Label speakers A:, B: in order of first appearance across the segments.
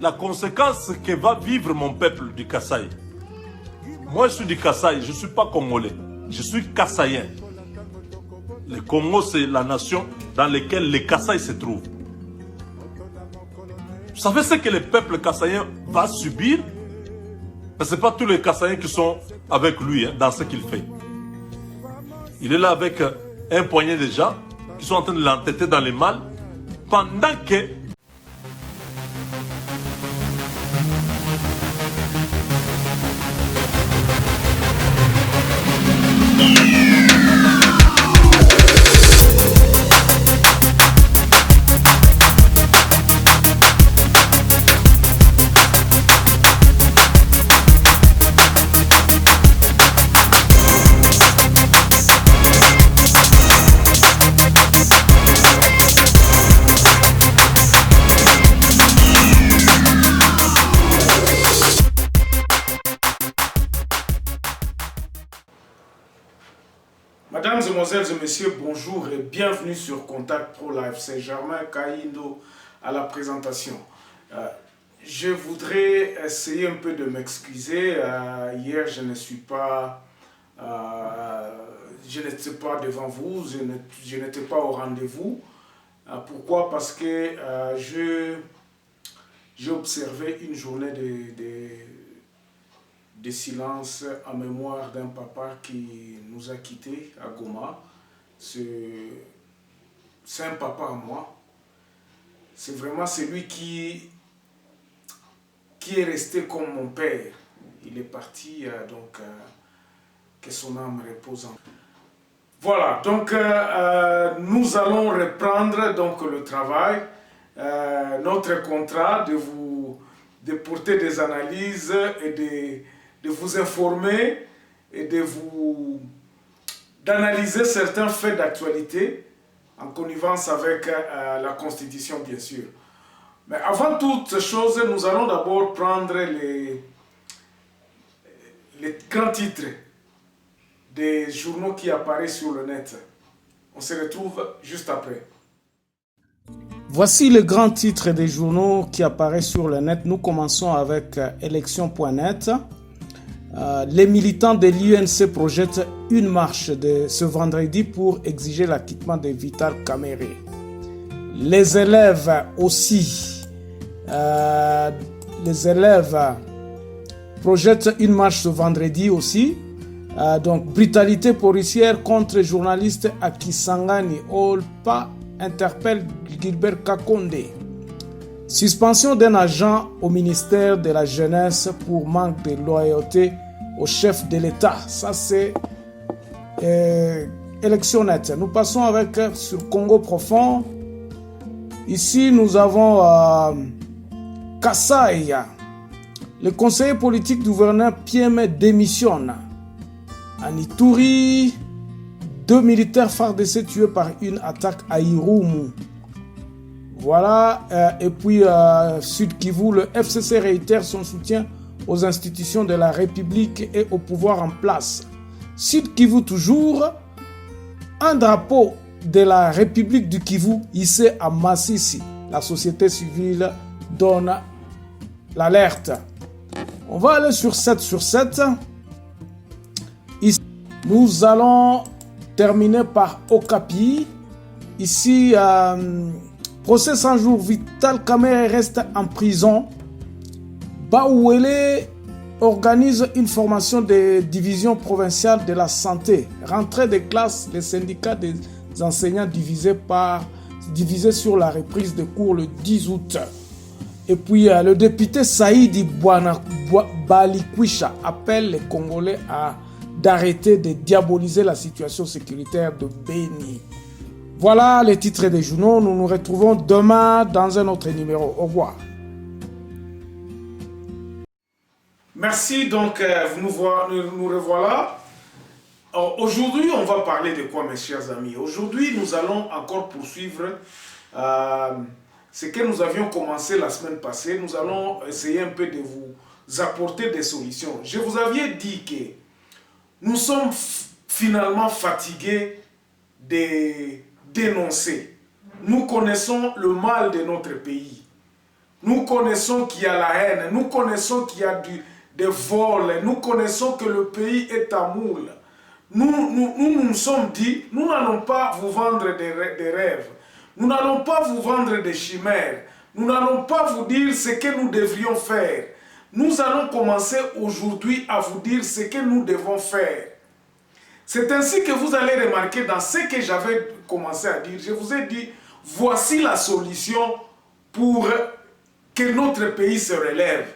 A: la conséquence que va vivre mon peuple du Kasaï. Moi, je suis du Kasaï, je ne suis pas congolais. Je suis kassaïen. Le Congo, c'est la nation dans laquelle les Kasaï se trouvent. Vous savez ce que le peuple kassaïen va subir? Ce n'est pas tous les Kassaïens qui sont avec lui dans ce qu'il fait. Il est là avec un poignet de gens qui sont en train de l'entêter dans les malles pendant que
B: Mesdames, Mesdemoiselles et Messieurs, bonjour et bienvenue sur Contact Pro Live. C'est Germain Kayindo à la présentation. Je voudrais essayer un peu de m'excuser. Hier, je n'étais pas devant vous, je n'étais pas au rendez-vous. Pourquoi? Parce que j'ai observé une journée de silence en mémoire d'un papa qui nous a quittés à Goma. C'est un papa à moi. C'est vraiment celui qui est resté comme mon père. Il est parti, donc que son âme repose en paix. Voilà, donc nous allons reprendre donc, le travail, notre contrat de porter des analyses et de vous informer et d'analyser certains faits d'actualité en connivence avec la Constitution, bien sûr. Mais avant toute chose, nous allons d'abord prendre les grands titres des journaux qui apparaissent sur le net. On se retrouve juste après. Voici les grands titres des journaux qui apparaissent sur le net. Nous commençons avec élection.net. Les militants de l'UNC projettent une marche de ce vendredi pour exiger l'acquittement de Vital Kamerhe. Les élèves aussi, projettent une marche ce vendredi aussi. Donc, brutalité policière contre journaliste à Kisangani. Olpa interpelle Gilbert Kakonde. Suspension d'un agent au ministère de la Jeunesse pour manque de loyauté au chef de l'État. Ça, c'est élection.net. Nous passons sur Congo profond. Ici, nous avons Kasaï. Le conseiller politique du gouverneur Pieme démissionne. En Ituri, 2 militaires FARDC tués par une attaque à Irumu. Voilà, et puis Sud Kivu, le FCC réitère son soutien aux institutions de la République et au pouvoir en place. Sud Kivu toujours, un drapeau de la République du Kivu hissé à Massissi. La société civile donne l'alerte. On va aller sur 7 sur 7. Ici, nous allons terminer par Okapi. Ici, procès 100 jours, Vital Kamerhe reste en prison. Baouélé organise une formation de division provinciale de la santé. Rentrée des classes, les syndicats des enseignants divisés sur la reprise des cours le 10 août. Et puis le député Saïdi Balikwisha appelle les Congolais d'arrêter de diaboliser la situation sécuritaire de Béni. Voilà les titres des journaux. Nous nous retrouvons demain dans un autre numéro. Au revoir. Merci, donc nous revoilà. Aujourd'hui, on va parler de quoi, mes chers amis? Aujourd'hui, nous allons encore poursuivre ce que nous avions commencé la semaine passée. Nous allons essayer un peu de vous apporter des solutions. Je vous avais dit que nous sommes finalement fatigués de dénoncer. Nous connaissons le mal de notre pays. Nous connaissons qu'il y a la haine, nous connaissons qu'il y a des vols, nous connaissons que le pays est à moule. Nous sommes dit, nous n'allons pas vous vendre des rêves, nous n'allons pas vous vendre des chimères, nous n'allons pas vous dire ce que nous devrions faire. Nous allons commencer aujourd'hui à vous dire ce que nous devons faire. C'est ainsi que vous allez remarquer dans ce que j'avais commencé à dire. Je vous ai dit, voici la solution pour que notre pays se relève.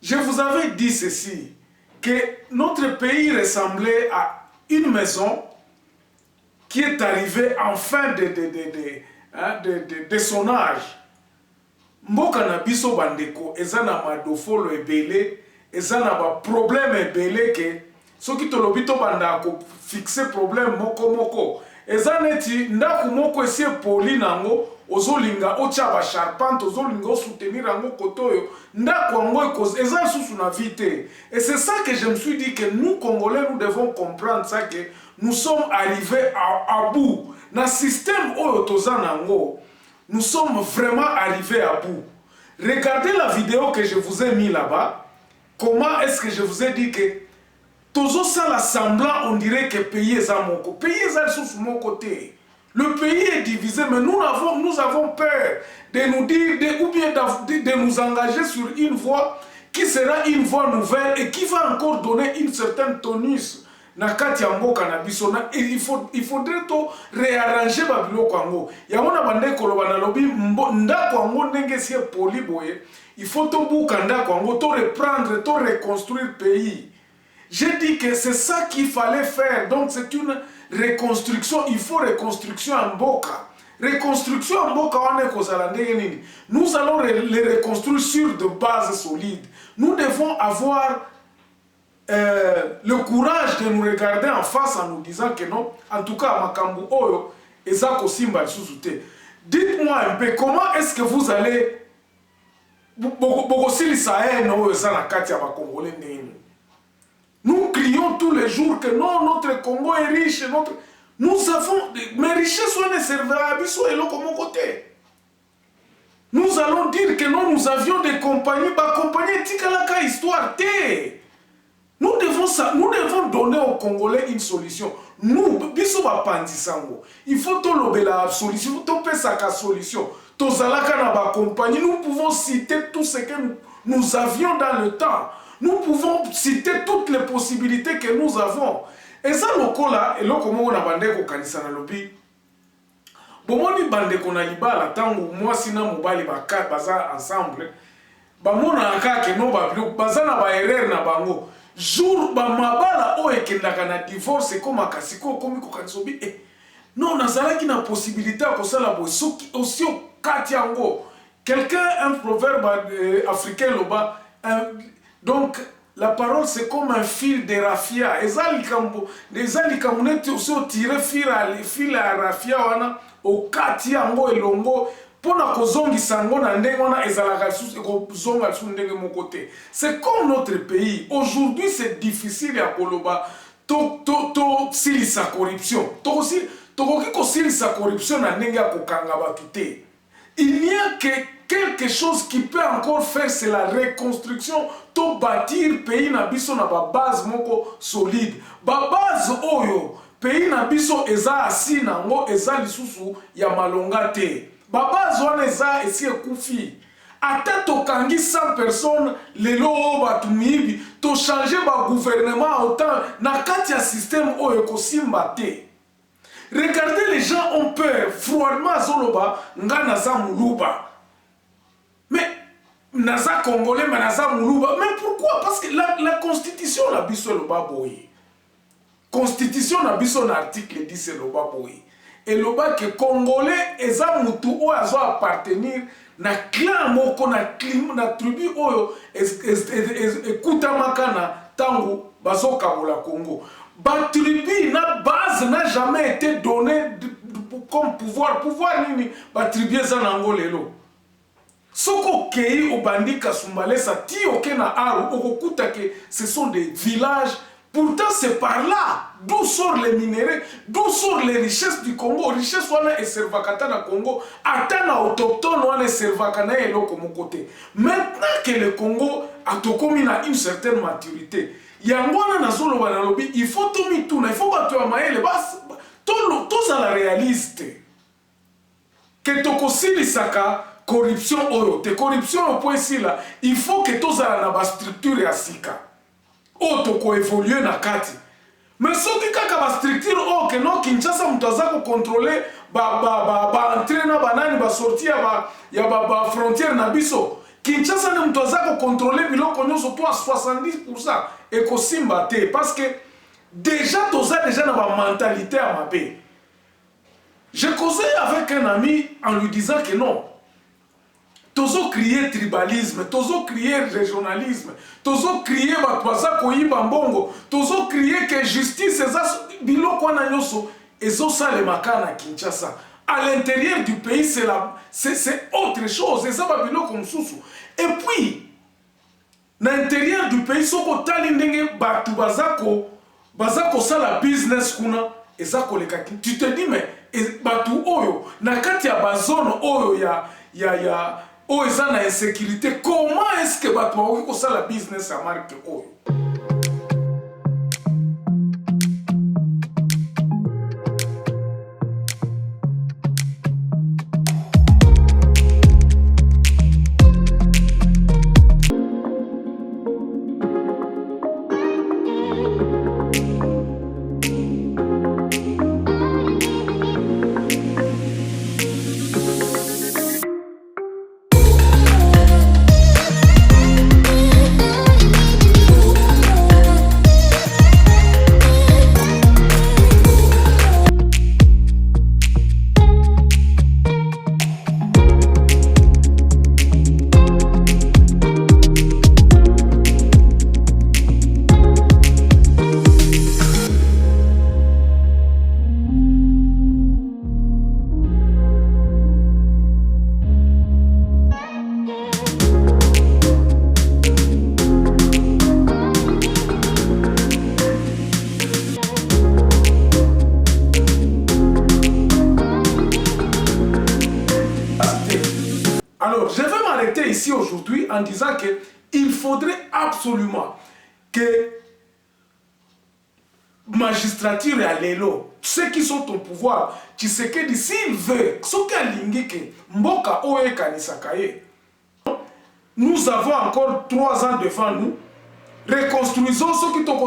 B: Je vous avais dit ceci, que notre pays ressemblait à une maison qui est arrivée en fin de son âge. Mboka na biso bandeko eza na madofolo ebele, eza na ba problème ebele ke soki tolobi to banda ko fixer problème moko eza neti ndako moko esi poli nango ozolinga otia ba charpente ozolinga soutenir nango kotoyo ndako yango eza susu na vite. Et c'est ça que je me suis dit que nous Congolais nous devons comprendre ça, que nous sommes arrivés à bout na système oyo toza nango. Nous sommes vraiment arrivés à bout. Regardez la vidéo que je vous ai mis là-bas. Comment est-ce que je vous ai dit que Tozo ça l'assemblant, on dirait que le pays est à mon côté. Le pays est sur mon côté. Le pays est divisé, mais nous avons peur de nous dire, ou bien de nous engager sur une voie qui sera une voie nouvelle et qui va encore donner une certaine tonus. Il faudrait tout réarranger babilo kwango. Yamona bande koloba na lobi ndako kwango ndenge sie poli boye. Il faut tout bukanda kwango, tout reprendre, tout reconstruire le pays. J'ai dit que c'est ça qu'il fallait faire. Donc c'est une reconstruction. Il faut reconstruction en Boka. Reconstruction en Boka, on est kozala ndenge nini. Nous allons les reconstruire sur de bases solides. Nous devons avoir le courage de nous regarder en face en nous disant que non, en tout cas, Makambu Oyo, Ezako Simba Susute. Dites-moi un peu, comment est-ce que vous allez. Nous crions tous les jours que non, notre Congo est riche, nous avons. Mais richesse, on ne servira à Bissou et l'autre comme côté. Nous allons dire que non, nous avions des compagnies, compagnie Tikalaka histoire, té. Nous devons donner aux Congolais une solution. Nous, biso ba pandisango. Il faut tolober la solution, toper sa solution. Tozalaka na ba compagnie, nous pouvons citer tout ce que nous avions dans le temps. Nous pouvons citer toutes les possibilités que nous avons. Et ça lokola, et lokomo on a bandé ko kanisa na lobi. Bomoni bandé ko na libala tango moi sina mobali ba baza ensemble. Ba mona aka ke no ba baza na ba erreur na bango. Jour ba mabala o ekendaka na divorce comme akasiko comme ko kansobi non nazalaki na possibilité ko sala bo soki aussi au katiango. Quelqu'un un proverbe africain loba donc la parole c'est comme un fil de raffia. Ezali kambo ezali kamuneti aussi tirer fil à raffia wana au katiango elongo. C'est comme notre pays. Aujourd'hui, c'est difficile à Koloba. Sa corruption. Il n'y a que quelque chose qui peut encore faire, c'est la reconstruction. To bâtir pays na biso na ba base moko solide. Ba base oyo pays na biso eza asi nango eza lisusu ya malonga te. Baba zone za esi ekufi. Ata tokangi 100 personnes lelo batumibi to changer ba gouvernement autant na kati ya système oyo kosimba te. Regardez, les gens ont peur froidement zoloba nga naza muluba. Mais naza congolais mais naza muluba. Mais pourquoi? Parce que la constitution la biso lo baboyi. Constitution la biso na article 10 lo baboyi. Et le bas que Congolais eza mutu o azo appartenir na clan moko na tribu oyo ekutamaka na tango bazo kabola Congo. Ba tribu na base n'a jamais été donné comme pouvoir nini ba tribu eza na ngolelo. Soko kei obandi kasumbale sa ti okena aru okokuta que ce sont des villages Pourtant, c'est par là d'où sortent les minéraux, d'où sortent les richesses du Congo. Les richesses sont et servakata na Congo, atteint autochtone ou les servakana et l'autre comme côté. Maintenant que le Congo a une certaine maturité, il y a un lobby, il faut tout mettre, il faut battre à maïle, tous à la réaliste. Que tokosili saka corruption oyo, te corruption au point ici là, il faut que tous à la structure ya sika. O toko évoluer na kati. Mais soki kaka ba structure o que non Kinshasa mutaza ko contrôler ba entrer na banani ba sortir ya ba frontière na biso. Kinshasa ne mutaza ko contrôler biloko nyonso to à 70% et ko simba te parce que déjà déjà na ba mentalité à mapé. J'ai causé avec un ami en lui disant que non. Tozo crier tribalisme, tozo crier régionalisme, tozo crier batwaza koyiba mbongo, tozo crier que justice biloko na nyoso ezo sale makana Kinshasa. À l'intérieur du pays c'est autre chose, c'est ba biloko msusu. Et puis na l'intérieur du pays soko tali ndenge batu bazako sala business kuna ezako leka. Tu te dis mais batu oyo na kati ya bazono oyo ya oh, ils ont la insécurité. Comment est-ce que tu as fait la business à marque oh? Alors, je vais m'arrêter ici aujourd'hui en disant qu'il faudrait absolument que magistrature à l'élo, ceux qui sont au pouvoir, tu sais que s'il veut, ce qu'il mboka oe kanisakaye. Nous avons encore 3 ans devant nous. Reconstruisons ce qui toko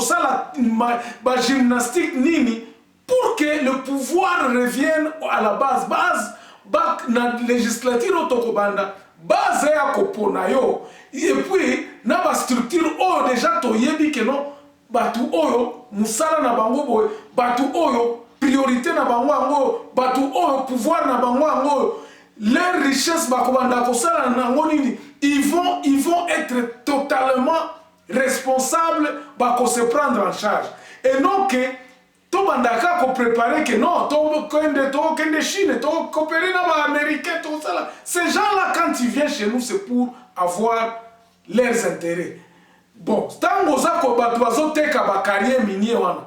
B: la gymnastique nini pour que le pouvoir revienne à la base. Na législature tokobanda base ya kopona yo et puis na ba structure oyo déjà toyebi que non batu oyo musala na bango boy batu oyo priorité na bango ango batu oyo pouvoir na bango ango les richesses bakobanda kosala na ngo nini ils vont être totalement responsables bako se prendre en charge et non que tout bandaka ko préparer que non, tout kende Chine, tout coopérer dans les Américains, tout ça. Ces gens-là, quand ils viennent chez nous, c'est pour avoir leurs intérêts. Bon, tant que carrière minière,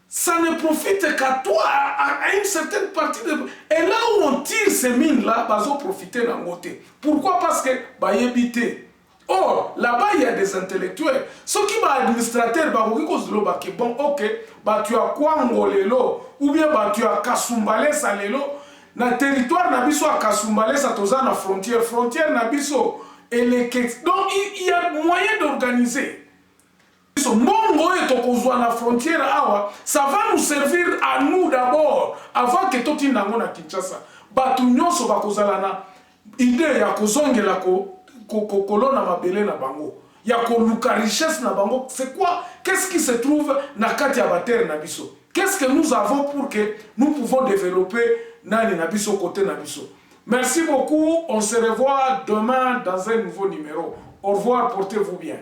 B: ça ne profite qu'à toi, à une certaine partie de... Et là où on tire ces mines-là, ils vont profiter d'un côté. Pourquoi? Parce que bah habiter. Or, là-bas, il y a des intellectuels. Ceux qui sont administrateurs, bon, ok, bah, tu as Kwango lelo, ou bien bah, tu as Kassumbale sa lelo, na territoire nabiso à Kassumbale sa toza na frontière nabiso, et les donc il y a moyen d'organiser. Mongo et tokozwa na frontière awa, ça va nous servir à nous d'abord, avant que tout n'ango na Kinshasa. Bah, tout nyonso ba kozala na idée ya kozongela kolona mabele na bango ya koluka richesse na bango. C'est quoi? Qu'est-ce qui se trouve na kati ya bater na biso? Qu'est-ce que nous avons pour que nous pouvons développer nani na biso côté na biso? Merci beaucoup, on se revoit demain dans un nouveau numéro. Au revoir, portez-vous bien.